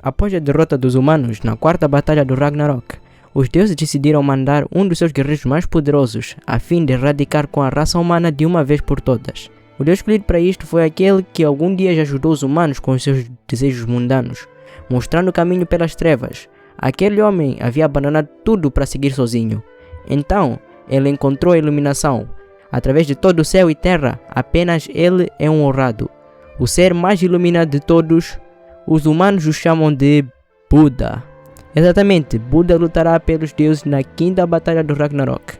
Após a derrota dos humanos na quarta batalha do Ragnarok, os deuses decidiram mandar um dos seus guerreiros mais poderosos, a fim de erradicar com a raça humana de uma vez por todas. O deus escolhido para isto foi aquele que algum dia já ajudou os humanos com os seus desejos mundanos, mostrando o caminho pelas trevas. Aquele homem havia abandonado tudo para seguir sozinho. Então, ele encontrou a iluminação. Através de todo o céu e terra, apenas ele é um honrado. O ser mais iluminado de todos, os humanos o chamam de Buda. Exatamente, Buda lutará pelos deuses na quinta batalha do Ragnarok.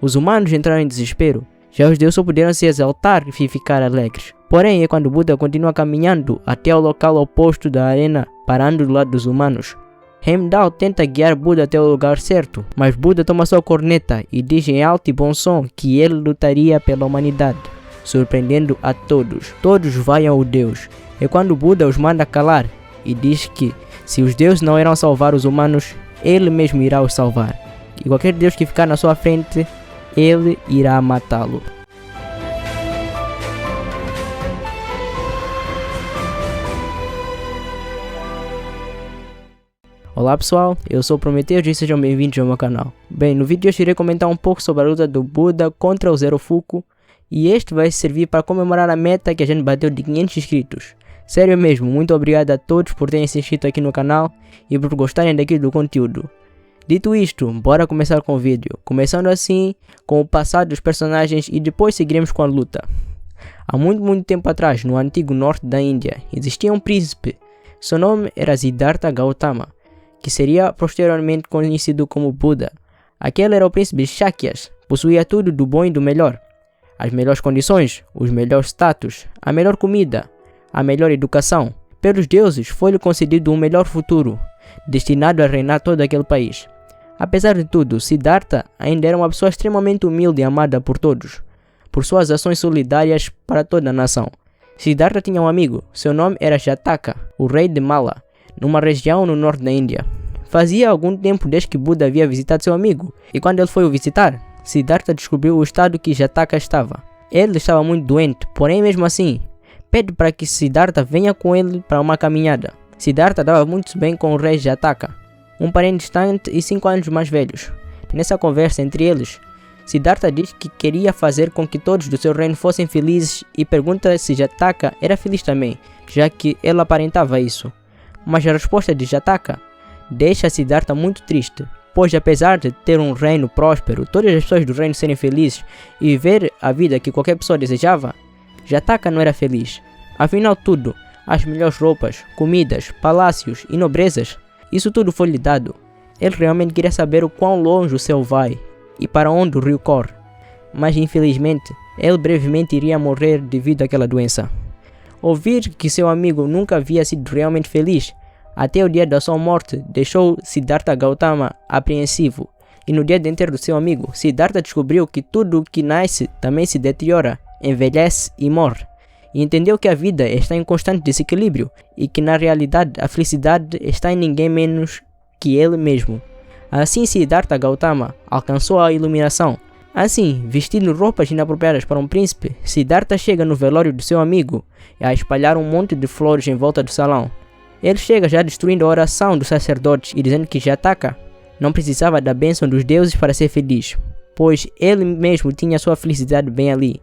Os humanos entraram em desespero. Já os deuses só puderam se exaltar e ficar alegres. Porém, é quando Buda continua caminhando até o local oposto da arena, parando do lado dos humanos. Heimdall tenta guiar Buda até o lugar certo, mas Buda toma sua corneta e diz em alto e bom som que ele lutaria pela humanidade, surpreendendo a todos. Todos vaiam o deus. É quando Buda os manda calar e diz que se os deuses não irão salvar os humanos, ele mesmo irá os salvar. E qualquer deus que ficar na sua frente, ele irá matá-lo. Olá pessoal, eu sou o Prometheus e sejam bem-vindos ao meu canal. Bem, no vídeo de hoje irei comentar um pouco sobre a luta do Buda contra o Zero Fuku, e este vai servir para comemorar a meta que a gente bateu de 500 inscritos. Sério mesmo, muito obrigado a todos por terem se inscrito aqui no canal e por gostarem daqui do conteúdo. Dito isto, bora começar com o vídeo, começando assim com o passado dos personagens e depois seguiremos com a luta. Há muito tempo atrás, no antigo norte da Índia, existia um príncipe. Seu nome era Siddhartha Gautama, que seria posteriormente conhecido como Buda. Aquele era o príncipe Shakyas, possuía tudo do bom e do melhor. As melhores condições, os melhores status, a melhor comida, a melhor educação. Pelos deuses foi-lhe concedido um melhor futuro, destinado a reinar todo aquele país. Apesar de tudo, Siddhartha ainda era uma pessoa extremamente humilde e amada por todos, por suas ações solidárias para toda a nação. Siddhartha tinha um amigo, seu nome era Jataka, o rei de Mala, numa região no norte da Índia. Fazia algum tempo desde que Buda havia visitado seu amigo, e quando ele foi o visitar, Siddhartha descobriu o estado que Jataka estava. Ele estava muito doente, porém mesmo assim, pede para que Siddhartha venha com ele para uma caminhada. Siddhartha dava muito bem com o rei Jataka, um parente distante e 5 anos mais velhos. Nessa conversa entre eles, Siddhartha diz que queria fazer com que todos do seu reino fossem felizes e pergunta se Jataka era feliz também, já que ele aparentava isso. Mas a resposta de Jataka deixa Siddhartha muito triste, pois apesar de ter um reino próspero, todas as pessoas do reino serem felizes e viver a vida que qualquer pessoa desejava, Jataka não era feliz. Afinal tudo, as melhores roupas, comidas, palácios e nobrezas, isso tudo foi lhe dado. Ele realmente queria saber o quão longe o céu vai e para onde o rio corre, mas infelizmente ele brevemente iria morrer devido àquela doença. Ouvir que seu amigo nunca havia sido realmente feliz até o dia da sua morte deixou Siddhartha Gautama apreensivo, e no dia de enterro do seu amigo, Siddhartha descobriu que tudo o que nasce também se deteriora, envelhece e morre, e entendeu que a vida está em constante desequilíbrio e que na realidade a felicidade está em ninguém menos que ele mesmo. Assim Siddhartha Gautama alcançou a iluminação. Assim, vestindo roupas inapropriadas para um príncipe, Siddhartha chega no velório do seu amigo a espalhar um monte de flores em volta do salão. Ele chega já destruindo a oração dos sacerdotes e dizendo que Jataka não precisava da bênção dos deuses para ser feliz, pois ele mesmo tinha sua felicidade bem ali.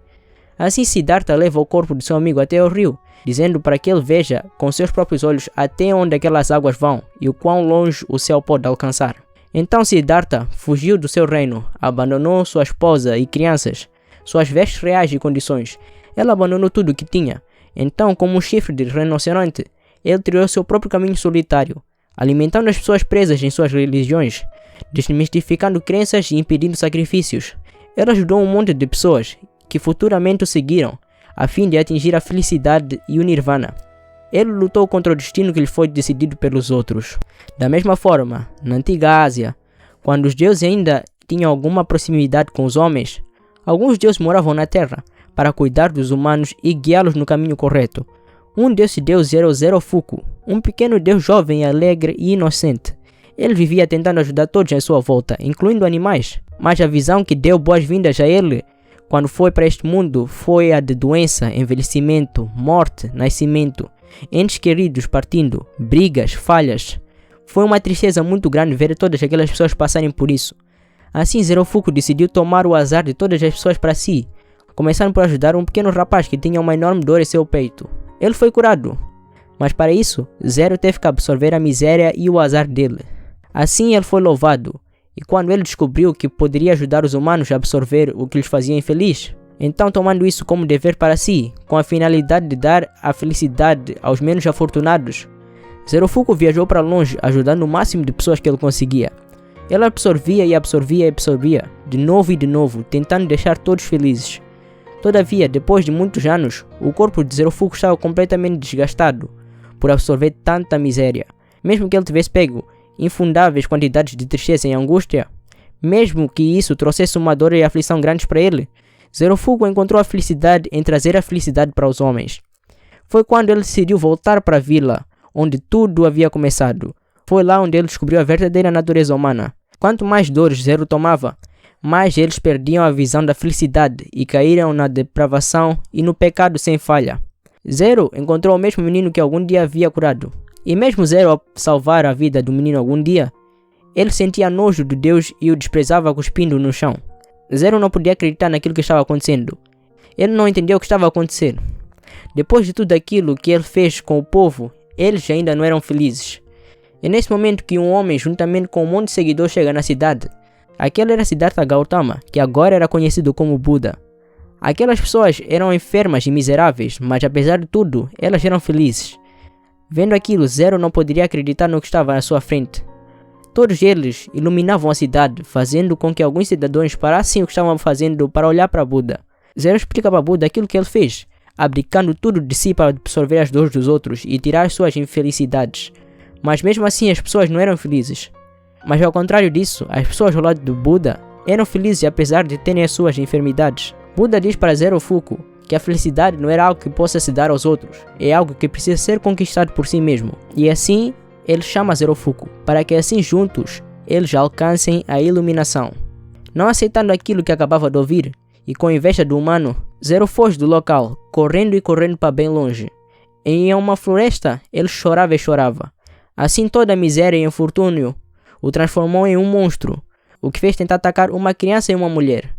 Assim Siddhartha leva o corpo de seu amigo até o rio, dizendo para que ele veja com seus próprios olhos até onde aquelas águas vão e o quão longe o céu pode alcançar. Então Siddhartha fugiu do seu reino, abandonou sua esposa e crianças, suas vestes reais e condições. Ele abandonou tudo o que tinha. Então, como um chifre de rinoceronte, ele trilhou seu próprio caminho solitário, alimentando as pessoas presas em suas religiões, desmistificando crenças e impedindo sacrifícios. Ele ajudou um monte de pessoas que futuramente o seguiram, a fim de atingir a felicidade e o nirvana. Ele lutou contra o destino que lhe foi decidido pelos outros. Da mesma forma, na antiga Ásia, quando os deuses ainda tinham alguma proximidade com os homens, alguns deuses moravam na terra para cuidar dos humanos e guiá-los no caminho correto. Um desses deuses era o Zero Fuku, um pequeno deus jovem, alegre e inocente. Ele vivia tentando ajudar todos à sua volta, incluindo animais, mas a visão que deu boas-vindas a ele quando foi para este mundo foi a de doença, envelhecimento, morte, nascimento. entes queridos partindo, brigas, falhas. Foi uma tristeza muito grande ver todas aquelas pessoas passarem por isso. Assim, Zero Fuku decidiu tomar o azar de todas as pessoas para si, começando por ajudar um pequeno rapaz que tinha uma enorme dor em seu peito. Ele foi curado, mas para isso, Zero teve que absorver a miséria e o azar dele. Assim ele foi louvado, e quando ele descobriu que poderia ajudar os humanos a absorver o que lhes fazia infeliz, então tomando isso como dever para si, com a finalidade de dar a felicidade aos menos afortunados, Zero Fuku viajou para longe ajudando o máximo de pessoas que ele conseguia. Ele absorvia e absorvia e absorvia, de novo e de novo, tentando deixar todos felizes. Todavia, depois de muitos anos, o corpo de Zero Fuku estava completamente desgastado por absorver tanta miséria. Mesmo que ele tivesse pego infundáveis quantidades de tristeza e angústia, mesmo que isso trouxesse uma dor e aflição grandes para ele, Zero Fuku encontrou a felicidade em trazer a felicidade para os homens. Foi quando ele decidiu voltar para a vila, onde tudo havia começado. Foi lá onde ele descobriu a verdadeira natureza humana. Quanto mais dores Zero tomava, mais eles perdiam a visão da felicidade e caíram na depravação e no pecado sem falha. Zero encontrou o mesmo menino que algum dia havia curado. E mesmo Zero ao salvar a vida do menino algum dia, ele sentia nojo de Deus e o desprezava cuspindo no chão. Zero não podia acreditar naquilo que estava acontecendo. Ele não entendeu o que estava acontecendo. Depois de tudo aquilo que ele fez com o povo, eles ainda não eram felizes. É nesse momento que um homem, juntamente com um monte de seguidores, chega na cidade. Aquela era Siddhartha Gautama, que agora era conhecido como Buda. Aquelas pessoas eram enfermas e miseráveis, mas apesar de tudo, elas eram felizes. Vendo aquilo, Zero não poderia acreditar no que estava à sua frente. Todos eles iluminavam a cidade, fazendo com que alguns cidadãos parassem o que estavam fazendo para olhar para Buda. Zero explica para Buda aquilo que ele fez, abdicando tudo de si para absorver as dores dos outros e tirar suas infelicidades. Mas mesmo assim as pessoas não eram felizes. Mas ao contrário disso, as pessoas ao lado do Buda eram felizes apesar de terem as suas enfermidades. Buda diz para Zero Fuku que a felicidade não era algo que possa se dar aos outros, é algo que precisa ser conquistado por si mesmo. E assim, ele chama Zero Fuku, para que assim juntos, eles alcancem a iluminação. Não aceitando aquilo que acabava de ouvir, e com inveja do humano, Zero foge do local, correndo e correndo para bem longe. Em uma floresta, ele chorava e chorava. Assim toda a miséria e infortúnio o transformou em um monstro, o que fez tentar atacar uma criança e uma mulher.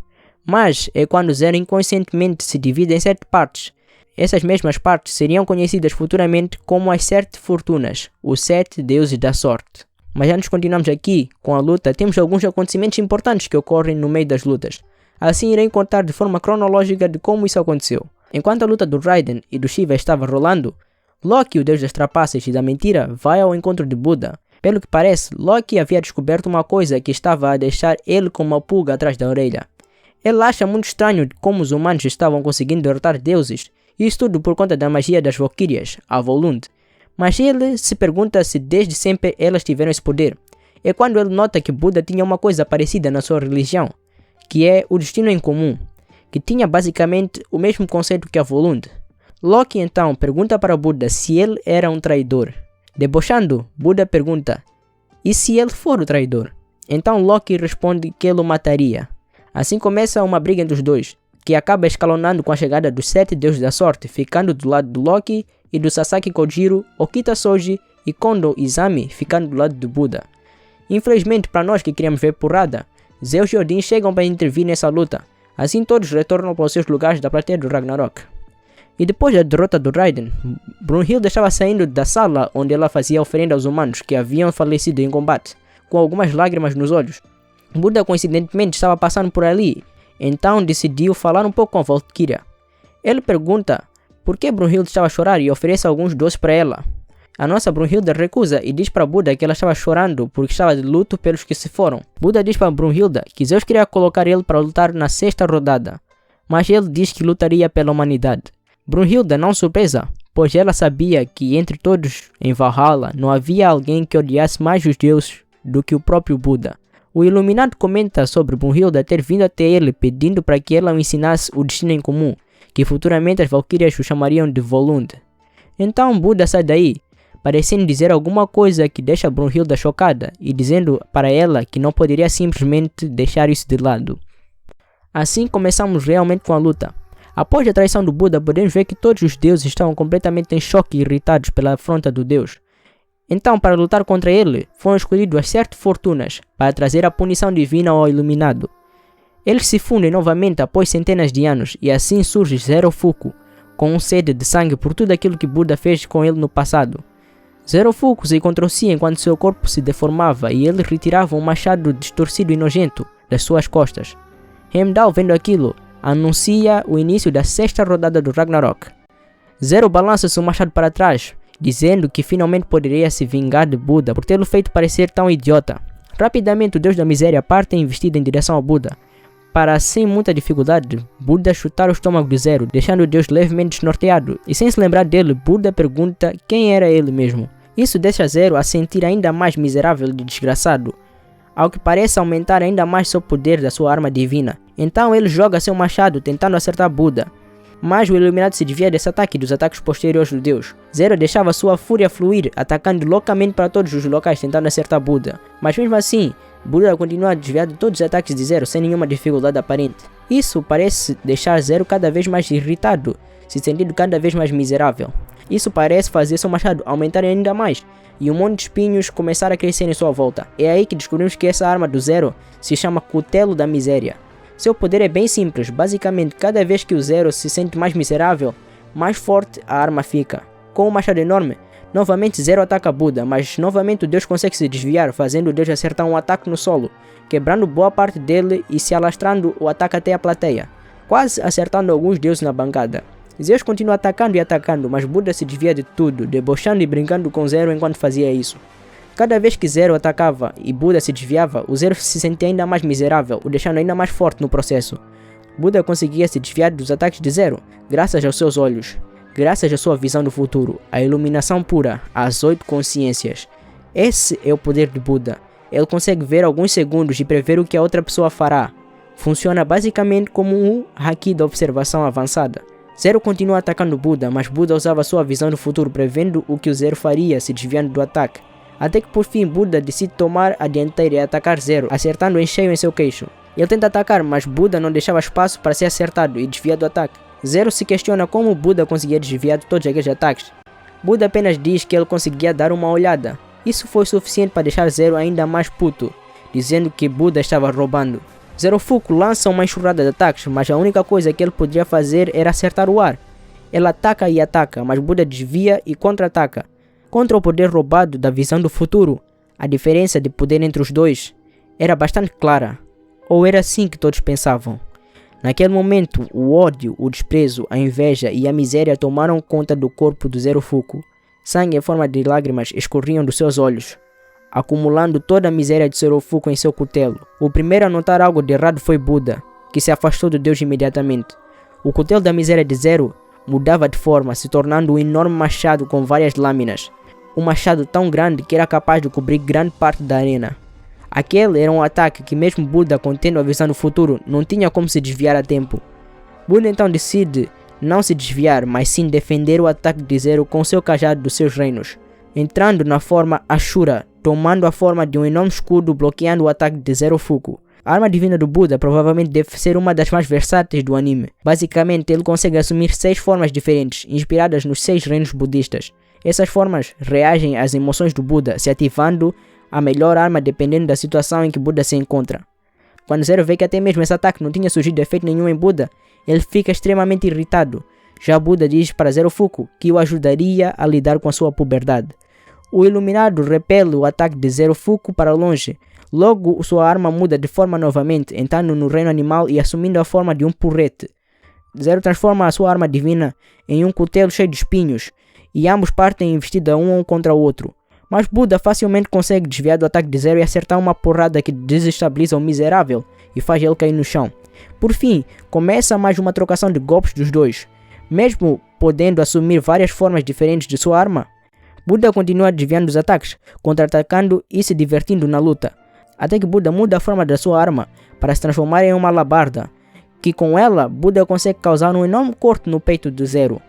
Mas é quando Zero inconscientemente se divide em 7 partes. Essas mesmas partes seriam conhecidas futuramente como as 7 fortunas, os 7 deuses da sorte. Mas antes de continuarmos aqui com a luta, temos alguns acontecimentos importantes que ocorrem no meio das lutas. Assim irei contar de forma cronológica de como isso aconteceu. Enquanto a luta do Raiden e do Shiva estava rolando, Loki, o deus das trapaças e da mentira, vai ao encontro de Buda. Pelo que parece, Loki havia descoberto uma coisa que estava a deixar ele com uma pulga atrás da orelha. Ele acha muito estranho como os humanos estavam conseguindo derrotar deuses, e isso tudo por conta da magia das Valkyrias, a Volund. Mas ele se pergunta se desde sempre elas tiveram esse poder. É quando ele nota que Buda tinha uma coisa parecida na sua religião, que é o destino em comum, que tinha basicamente o mesmo conceito que a Volund. Loki então pergunta para Buda se ele era um traidor. Debochando, Buda pergunta: e se ele for o traidor? Então Loki responde que ele o mataria. Assim começa uma briga entre os dois, que acaba escalonando com a chegada dos 7 deuses da sorte, ficando do lado do Loki e do Sasaki Kojiro, Okita Soji e Kondo Izami ficando do lado do Buda. Infelizmente para nós que queríamos ver porrada, Zeus e Odin chegam para intervir nessa luta. Assim todos retornam para os seus lugares da plateia do Ragnarok. E depois da derrota do Raiden, Brunhilde estava saindo da sala onde ela fazia oferenda aos humanos que haviam falecido em combate, com algumas lágrimas nos olhos. Buda coincidentemente estava passando por ali, então decidiu falar um pouco com a Valkyria. Ele pergunta por que Brunhilde estava a chorar e oferece alguns doces para ela. A nossa Brunhilde recusa e diz para Buda que ela estava chorando porque estava de luto pelos que se foram. Buda diz para Brunhilde que Zeus queria colocar ele para lutar na 6ª rodada, mas ele diz que lutaria pela humanidade. Brunhilde não surpresa, pois ela sabia que entre todos em Valhalla não havia alguém que odiasse mais os deuses do que o próprio Buda. O Iluminado comenta sobre Brunhilde ter vindo até ele pedindo para que ela o ensinasse o destino em comum, que futuramente as Valkyrias o chamariam de Volund. Então Buda sai daí, parecendo dizer alguma coisa que deixa Brunhilde chocada e dizendo para ela que não poderia simplesmente deixar isso de lado. Assim começamos realmente com a luta. Após a traição do Buda, podemos ver que todos os deuses estavam completamente em choque e irritados pela afronta do Deus. Então, para lutar contra ele, foram escolhidos as 7 fortunas para trazer a punição divina ao Iluminado. Eles se fundem novamente após centenas de anos e assim surge Zero Fuku, com sede de sangue por tudo aquilo que Buda fez com ele no passado. Zero Fuku se encontrou-se enquanto seu corpo se deformava e ele retirava um machado distorcido e nojento das suas costas. Heimdall, vendo aquilo, anuncia o início da 6ª rodada do Ragnarok. Zero balança seu machado para trás, dizendo que finalmente poderia se vingar de Buda por tê-lo feito parecer tão idiota. Rapidamente o deus da miséria parte investida em direção ao Buda, para sem muita dificuldade, Buda chutar o estômago de Zero, deixando o deus levemente desnorteado, e sem se lembrar dele, Buda pergunta quem era ele mesmo. Isso deixa Zero a sentir ainda mais miserável e desgraçado, ao que parece aumentar ainda mais seu poder da sua arma divina. Então ele joga seu machado tentando acertar Buda, mas o Iluminado se desvia desse ataque e dos ataques posteriores do deus. Zero deixava sua fúria fluir, atacando loucamente para todos os locais tentando acertar Buda, mas mesmo assim, Buda continua a desviar de todos os ataques de Zero sem nenhuma dificuldade aparente. Isso parece deixar Zero cada vez mais irritado, se sentindo cada vez mais miserável. Isso parece fazer seu machado aumentar ainda mais, e um monte de espinhos começar a crescer em sua volta. É aí que descobrimos que essa arma do Zero se chama Cutelo da Miséria. Seu poder é bem simples, basicamente cada vez que o Zero se sente mais miserável, mais forte a arma fica. Com o machado enorme, novamente Zero ataca Buda, mas novamente o deus consegue se desviar, fazendo o deus acertar um ataque no solo, quebrando boa parte dele e se alastrando o ataque até a plateia, quase acertando alguns deuses na bancada. Zeus continua atacando e atacando, mas Buda se desvia de tudo, debochando e brincando com Zero enquanto fazia isso. Cada vez que Zero atacava e Buda se desviava, o Zero se sentia ainda mais miserável, o deixando ainda mais forte no processo. Buda conseguia se desviar dos ataques de Zero, graças aos seus olhos, graças à sua visão do futuro, a iluminação pura, as 8 consciências. Esse é o poder de Buda. Ele consegue ver alguns segundos e prever o que a outra pessoa fará. Funciona basicamente como um haki da observação avançada. Zero continua atacando Buda, mas Buda usava sua visão do futuro prevendo o que o Zero faria se desviando do ataque. Até que por fim Buda decide tomar a dianteira e atacar Zero, acertando em cheio em seu queixo. Ele tenta atacar, mas Buda não deixava espaço para ser acertado e desvia do ataque. Zero se questiona como Buda conseguia desviar de todos aqueles ataques. Buda apenas diz que ele conseguia dar uma olhada. Isso foi suficiente para deixar Zero ainda mais puto, dizendo que Buda estava roubando. Zero Fuku lança uma enxurrada de ataques, mas a única coisa que ele podia fazer era acertar o ar. Ele ataca e ataca, mas Buda desvia e contra-ataca. Contra o poder roubado da visão do futuro, a diferença de poder entre os dois era bastante clara. Ou era assim que todos pensavam. Naquele momento, o ódio, o desprezo, a inveja e a miséria tomaram conta do corpo do Zero Fuku. Sangue em forma de lágrimas escorriam dos seus olhos, acumulando toda a miséria de Zero Fuku em seu cutelo. O primeiro a notar algo de errado foi Buda, que se afastou do deus imediatamente. O cutelo da miséria de Zero mudava de forma, se tornando um enorme machado com várias lâminas. Um machado tão grande que era capaz de cobrir grande parte da arena. Aquele era um ataque que mesmo Buda, contendo a visão do futuro, não tinha como se desviar a tempo. Buda então decide não se desviar, mas sim defender o ataque de Zero com seu cajado dos seus reinos, entrando na forma Ashura, tomando a forma de um enorme escudo bloqueando o ataque de Zero Fuku. A arma divina do Buda provavelmente deve ser uma das mais versáteis do anime. Basicamente, ele consegue assumir 6 formas diferentes, inspiradas nos 6 reinos budistas. Essas formas reagem às emoções do Buda, se ativando a melhor arma dependendo da situação em que Buda se encontra. Quando Zero vê que até mesmo esse ataque não tinha surgido efeito nenhum em Buda, ele fica extremamente irritado. Já Buda diz para Zero Fuku que o ajudaria a lidar com a sua puberdade. O Iluminado repele o ataque de Zero Fuku para longe. Logo, sua arma muda de forma novamente, entrando no reino animal e assumindo a forma de um porrete. Zero transforma a sua arma divina em um cutelo cheio de espinhos, e ambos partem investida um contra o outro. Mas Buda facilmente consegue desviar do ataque de Zero e acertar uma porrada que desestabiliza o miserável e faz ele cair no chão. Por fim, começa mais uma trocação de golpes dos dois. Mesmo podendo assumir várias formas diferentes de sua arma, Buda continua desviando dos ataques, contra-atacando e se divertindo na luta. Até que Buda muda a forma da sua arma para se transformar em uma alabarda, que com ela Buda consegue causar um enorme corte no peito do Zero.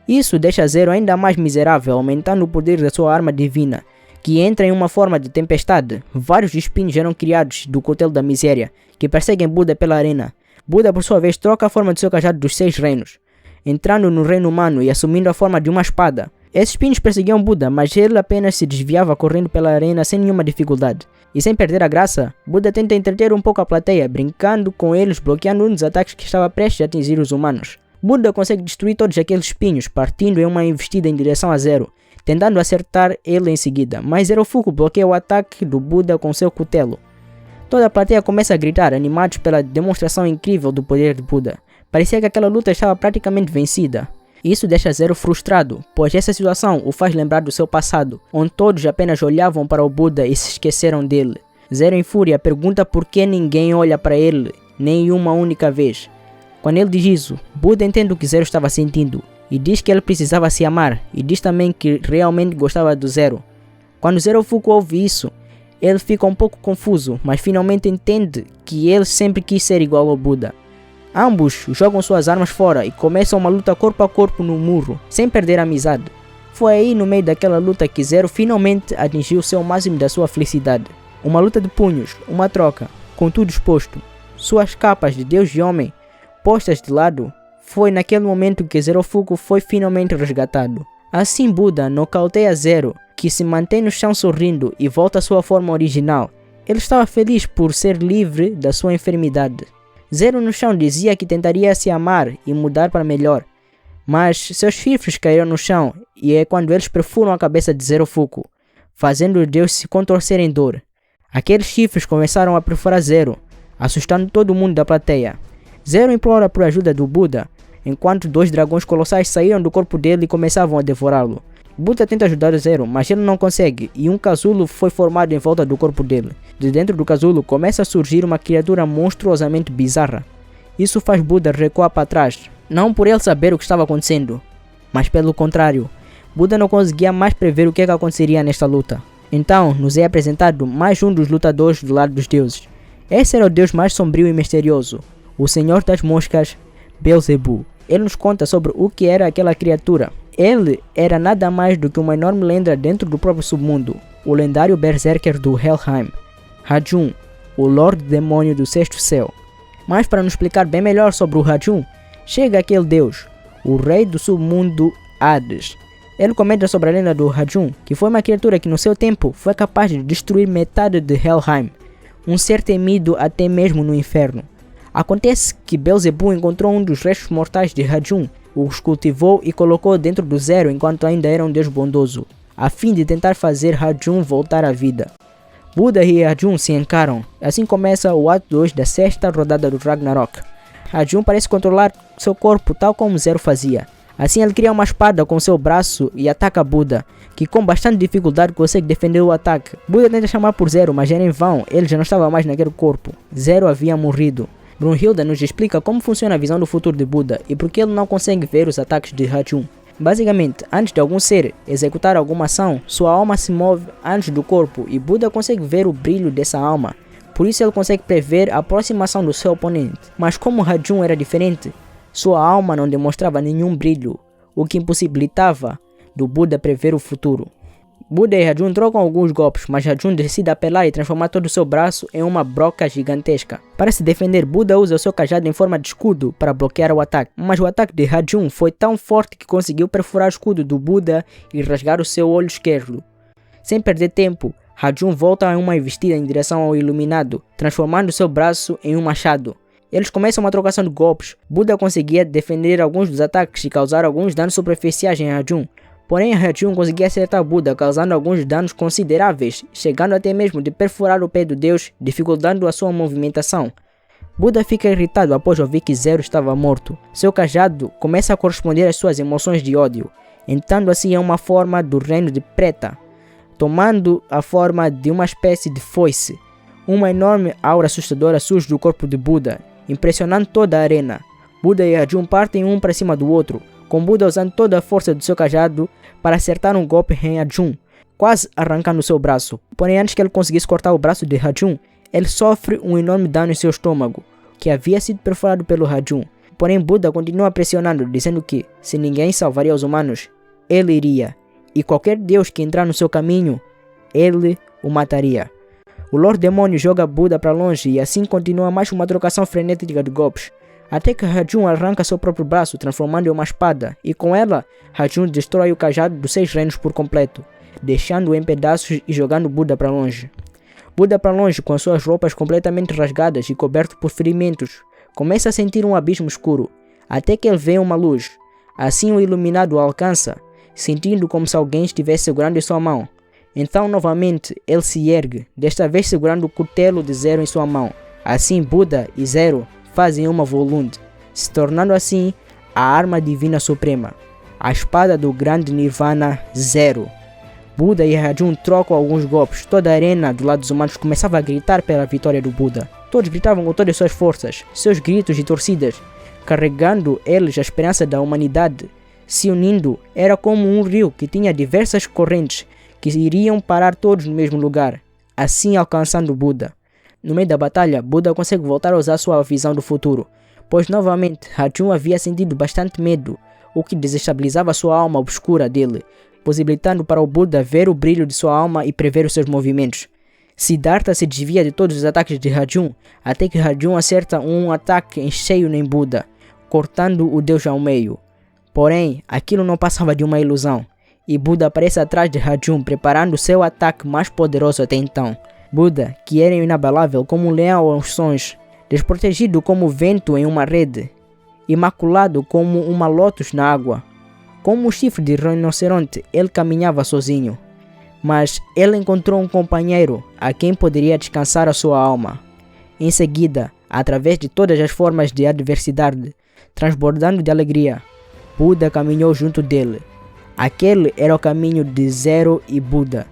Isso deixa Zero ainda mais miserável, aumentando o poder da sua arma divina, que entra em uma forma de tempestade. Vários espinhos eram criados do cutelo da miséria, que perseguem Buda pela arena, Buda, por sua vez, troca a forma do seu cajado dos 6 reinos, entrando no reino humano e assumindo a forma de uma espada. Esses espinhos perseguiam Buda, mas ele apenas se desviava correndo pela arena sem nenhuma dificuldade. E sem perder a graça, Buda tenta entreter um pouco a plateia, brincando com eles, bloqueando um dos ataques que estava prestes a atingir os humanos. Buda consegue destruir todos aqueles espinhos, partindo em uma investida em direção a Zero, tentando acertar ele em seguida, mas Zero Fuku bloqueia o ataque do Buda com seu cutelo. Toda a plateia começa a gritar, animados pela demonstração incrível do poder de Buda. Parecia que aquela luta estava praticamente vencida. Isso deixa Zero frustrado, pois essa situação o faz lembrar do seu passado, onde todos apenas olhavam para o Buda e se esqueceram dele. Zero, em fúria, pergunta por que ninguém olha para ele, nem uma única vez. Quando ele diz isso, Buda entende o que Zero estava sentindo, e diz que ele precisava se amar, e diz também que realmente gostava do Zero. Quando Zero Fuku ouve isso, ele fica um pouco confuso, mas finalmente entende que ele sempre quis ser igual ao Buda. Ambos jogam suas armas fora e começam uma luta corpo a corpo no muro, sem perder a amizade. Foi aí no meio daquela luta que Zero finalmente atingiu o seu máximo da sua felicidade. Uma luta de punhos, uma troca, com tudo exposto. Suas capas de Deus e Homem postas de lado, foi naquele momento que Zero Fuku foi finalmente resgatado. Assim Buda nocauteia Zero, que se mantém no chão sorrindo e volta à sua forma original. Ele estava feliz por ser livre da sua enfermidade. Zero no chão dizia que tentaria se amar e mudar para melhor, mas seus chifres caíram no chão e é quando eles perfuram a cabeça de Zero Fuku, fazendo Deus se contorcer em dor. Aqueles chifres começaram a perfurar Zero, assustando todo mundo da plateia. Zero implora por ajuda do Buda, enquanto 2 dragões colossais saíram do corpo dele e começavam a devorá-lo. Buda tenta ajudar Zero, mas ele não consegue e um casulo foi formado em volta do corpo dele. De dentro do casulo começa a surgir uma criatura monstruosamente bizarra. Isso faz Buda recuar para trás, não por ele saber o que estava acontecendo, mas pelo contrário, Buda não conseguia mais prever o que aconteceria nesta luta. Então nos é apresentado mais um dos lutadores do lado dos deuses. Esse era o deus mais sombrio e misterioso, o Senhor das Moscas, Beelzebub. Ele nos conta sobre o que era aquela criatura. Ele era nada mais do que uma enorme lenda dentro do próprio submundo, o lendário berserker do Helheim, Rajun, o Lorde Demônio do Sexto Céu. Mas para nos explicar bem melhor sobre o Rajun, chega aquele deus, o rei do submundo Hades. Ele comenta sobre a lenda do Rajun, que foi uma criatura que no seu tempo foi capaz de destruir metade de Helheim, um ser temido até mesmo no inferno. Acontece que Beelzebub encontrou um dos restos mortais de Rajun, os cultivou e colocou dentro do Zero enquanto ainda era um deus bondoso, a fim de tentar fazer Rajun voltar à vida. Buda e Rajun se encaram, assim começa o ato 2 da 6ª rodada do Ragnarok. Rajun parece controlar seu corpo tal como Zero fazia. Assim ele cria uma espada com seu braço e ataca Buda, que com bastante dificuldade consegue defender o ataque. Buda tenta chamar por Zero, mas era em vão, ele já não estava mais naquele corpo. Zero havia morrido. Brunhilda nos explica como funciona a visão do futuro de Buda e por que ele não consegue ver os ataques de Rajun. Basicamente, antes de algum ser executar alguma ação, sua alma se move antes do corpo e Buda consegue ver o brilho dessa alma. Por isso ele consegue prever a aproximação do seu oponente. Mas como Rajun era diferente, sua alma não demonstrava nenhum brilho, o que impossibilitava do Buda prever o futuro. Buda e Rajun trocam alguns golpes, mas Rajun decide apelar e transformar todo o seu braço em uma broca gigantesca. Para se defender, Buda usa o seu cajado em forma de escudo para bloquear o ataque, mas o ataque de Rajun foi tão forte que conseguiu perfurar o escudo do Buda e rasgar o seu olho esquerdo. Sem perder tempo, Rajun volta a uma investida em direção ao Iluminado, transformando seu braço em um machado. Eles começam uma trocação de golpes. Buda conseguia defender alguns dos ataques e causar alguns danos superficiais em Rajun. Porém, Rajun conseguia acertar Buda, causando alguns danos consideráveis, chegando até mesmo de perfurar o pé do deus, dificultando a sua movimentação. Buda fica irritado após ouvir que Zero estava morto. Seu cajado começa a corresponder às suas emoções de ódio, entrando assim em uma forma do reino de Preta, tomando a forma de uma espécie de foice. Uma enorme aura assustadora surge do corpo de Buda, impressionando toda a arena. Buda e Rajun partem um para cima do outro, com Buda usando toda a força do seu cajado para acertar um golpe em Rajun, quase arrancando seu braço. Porém, antes que ele conseguisse cortar o braço de Rajun, ele sofre um enorme dano em seu estômago, que havia sido perfurado pelo Rajun. Porém, Buda continua pressionando, dizendo que, se ninguém salvaria os humanos, ele iria, e qualquer deus que entrar no seu caminho, ele o mataria. O Lord Demônio joga Buda para longe e assim continua mais uma trocação frenética de golpes, até que Rajun arranca seu próprio braço, transformando em uma espada, e com ela, Rajun destrói o cajado dos 6 reinos por completo, deixando-o em pedaços e jogando Buda para longe. Buda para longe, com suas roupas completamente rasgadas e coberto por ferimentos, começa a sentir um abismo escuro, até que ele vê uma luz. Assim o iluminado o alcança, sentindo como se alguém estivesse segurando em sua mão. Então novamente ele se ergue, desta vez segurando o cutelo de Zero em sua mão. Assim Buda e Zero fazem uma Volund, se tornando assim a arma divina suprema, a espada do grande Nirvana Zero. Buda e Rajun trocam alguns golpes, toda a arena do lado dos humanos começava a gritar pela vitória do Buda. Todos gritavam com todas as suas forças, seus gritos e torcidas, carregando eles a esperança da humanidade. Se unindo, era como um rio que tinha diversas correntes, que iriam parar todos no mesmo lugar, assim alcançando Buda. No meio da batalha, Buda consegue voltar a usar sua visão do futuro, pois novamente Rajun havia sentido bastante medo, o que desestabilizava sua alma obscura dele, possibilitando para o Buda ver o brilho de sua alma e prever os seus movimentos. Siddhartha se desvia de todos os ataques de Rajun, até que Rajun acerta um ataque em cheio em Buda, cortando o deus ao meio. Porém, aquilo não passava de uma ilusão, e Buda aparece atrás de Rajun, preparando seu ataque mais poderoso até então. Buda, que era inabalável como um leão aos sons, desprotegido como o vento em uma rede, imaculado como uma lótus na água. Como um chifre de rinoceronte, ele caminhava sozinho. Mas ele encontrou um companheiro a quem poderia descansar a sua alma. Em seguida, através de todas as formas de adversidade, transbordando de alegria, Buda caminhou junto dele. Aquele era o caminho de Zero e Buda.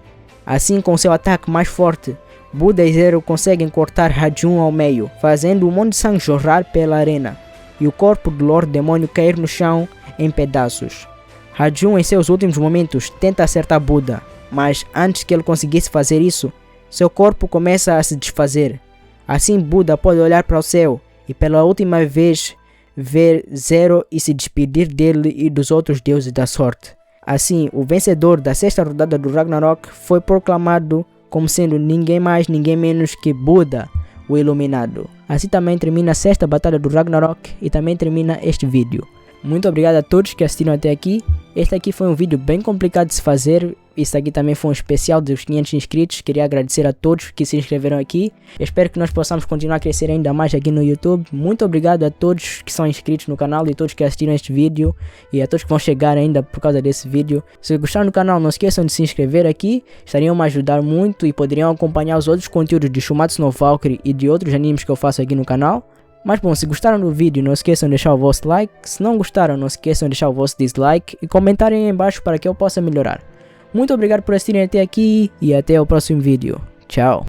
Assim, com seu ataque mais forte, Buda e Zero conseguem cortar Rajun ao meio, fazendo um monte de sangue jorrar pela arena, e o corpo do Lord Demônio cair no chão em pedaços. Rajun, em seus últimos momentos, tenta acertar Buda, mas antes que ele conseguisse fazer isso, seu corpo começa a se desfazer. Assim Buda pode olhar para o céu e pela última vez ver Zero e se despedir dele e dos outros deuses da sorte. Assim, o vencedor da 6ª rodada do Ragnarok foi proclamado como sendo ninguém mais, ninguém menos que Buda, o Iluminado. Assim também termina a 6ª batalha do Ragnarok e também termina este vídeo. Muito obrigado a todos que assistiram até aqui. Este aqui foi um vídeo bem complicado de se fazer. Este aqui também foi um especial dos 500 inscritos. Queria agradecer a todos que se inscreveram aqui. Eu espero que nós possamos continuar a crescer ainda mais aqui no YouTube. Muito obrigado a todos que são inscritos no canal e todos que assistiram este vídeo. E a todos que vão chegar ainda por causa desse vídeo. Se gostaram do canal, não esqueçam de se inscrever aqui. Estariam a ajudar muito e poderiam acompanhar os outros conteúdos de Shumatsu no Valkyrie e de outros animes que eu faço aqui no canal. Mas bom, se gostaram do vídeo, não esqueçam de deixar o vosso like. Se não gostaram, não esqueçam de deixar o vosso dislike e comentarem aí embaixo para que eu possa melhorar. Muito obrigado por assistirem até aqui e até o próximo vídeo. Tchau.